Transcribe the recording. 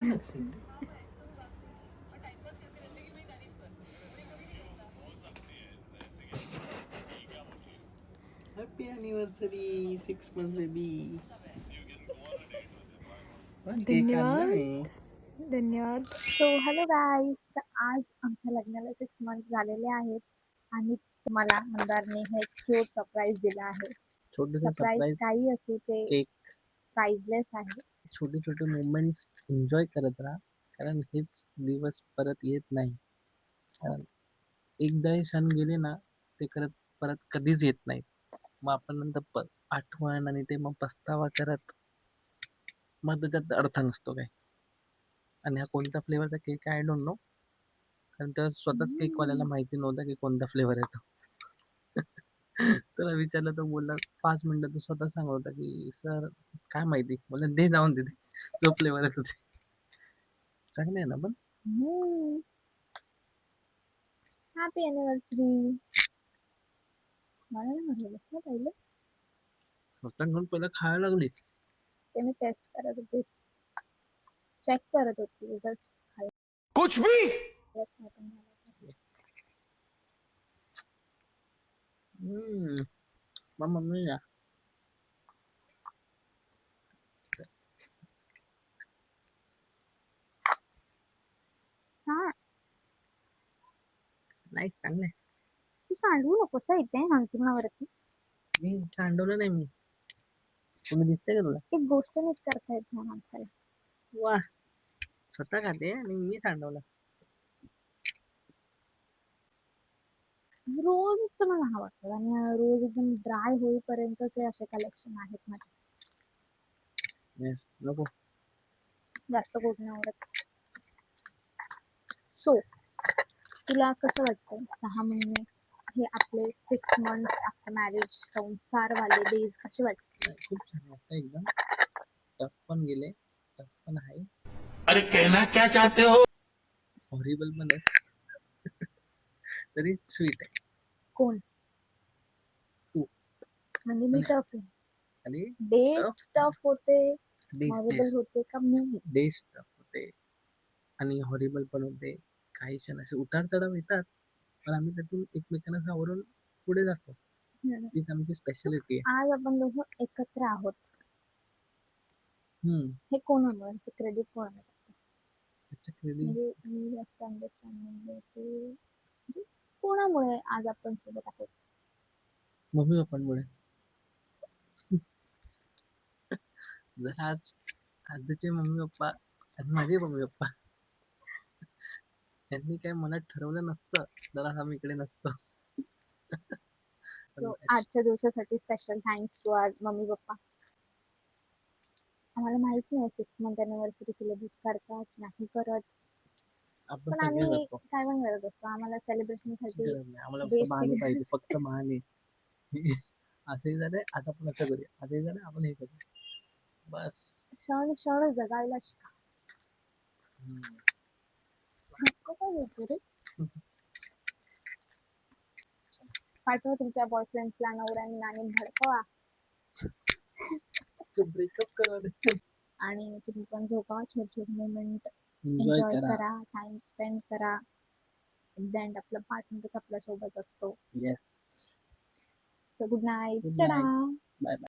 Happy anniversary 6 month baby. धन्यवाद धन्यवाद. So hello guys, तर आज आमच्या लग्नाला 6 मंथ झालेले आहेत आणि तुम्हाला मंदारने हे क्यूट सरप्राईज दिलं आहे. छोटंसं सरप्राईज सरप्राईज काही असू ते केक, प्राइजलेस आहे. छोटे छोटे मुवमेंट्स एन्जॉय करत राहा, कारण हेच दिवस परत येत नाही. कारण एकदा हे क्षण गेले ना, ते परत कधीच येत नाही. मग आपण नंतर आठवण आणि ते मग पस्तावा करत, मग त्याच्यात अर्थ नसतो काय. आणि हा कोणता फ्लेवरचा केक आहे आय डोंट नो, कारण तेव्हा स्वतःच केकवाल्याला माहिती नव्हतं की कोणता फ्लेवर येतो. त्याला विचारलं तर बोलला 5 मिनिटं तो स्वतः सांगत होता की सर काय माहिती. बोलला दे जाऊन तिथे जो फ्लेवर येतो ते. चांगलं आहे ना पण. Happy anniversary. मला नाही म्हटलं ना पहिले, सस्पेंड करून पहिला खायला लागली. ते मी टेस्ट करत होते, चेक करत होती उगाच कुछ भी मग मम्मी या हा. नाही चांगलं. तू सांडवू नकोस इथे अंतिमावरती. मी सांडवलं नाही. मी तुम्ही दिसते का तुला? एक गोष्ट नीट करता येत नाही माणसाला. वा, स्वतः खाते आणि मी सांडवलं. रोज तर मला हा वाटतं आणि रोज एकदम ड्राय होईपर्यंतचे असे कलेक्शन आहेत माझे. येस, नको. जास्त गोड नाही आवडत. सो तुला कसं वाटतं 6 महिने हे आपले 6 मंथ आफ्टर मॅरेज संसारवाले डेज कसे वाटते? खूप छान वाटतं एकदम. टफ पण गेले, टफ पण आहे, अरे कहना क्या चाहते हो? हॉरिबल पण आहे. तरी स्वीट आहे. कोण? तू. म्हणजे मी टफ आहे. आणि डेज टफ होते, डेज हॉरिबल होते का मी? डेज टफ होते आणि हॉरिबल पण होते. काही क्षण असे उतार चढाव येतात, पण आम्ही त्यातून एकमेकांना सावरून पुढे जातो. तीच आमची स्पेशालिटी आहे. आज आपण दोघं एकत्र आहोत, हे कोणामुळे क्रेडिट कोणाला? म्हणजे मी जास्त अंडरस्टँडिंग म्हणजे कोणामुळे आज आपण सोबत आहोत? मम्मी पप्पांमुळे. जर आजचे मम्मी पप्पा आणि माझे मम्मी पप्पा त्यांनी काय मनात ठरवलं नसतं तर आज आम्ही इकडे नसतो. आजच्या दिवसासाठी special thanks to our mummy papa. आम्हाला माहिती नाही 6 मंथ अॅनिव्हर्सरी सेलिब्रेट करतात नाही करत, आपण पण सगळे आम्ही जातो. काय पण करत असतो. आम्हाला सेलिब्रेशन साठी आम्हाला बहाणे पाहिजे, फक्त बहाणे. असंही झालंय आता आपण असं करूया, असंही झालं आपण हे करूया, बस. क्षण क्षण जगायला शिका. पाठवा तुमच्या बॉयफ्रेंड्सला, नवऱ्यांना आणि भडकवा. ब्रेकअप करा आणि तुम्ही पण झोपा. छोटे छोटे मोमेंट एन्जॉय करा, टाइम स्पेंड करा. इन द एंड आपला पार्टनरच आपल्या सोबत असतो. Yes. So good night. Bye bye.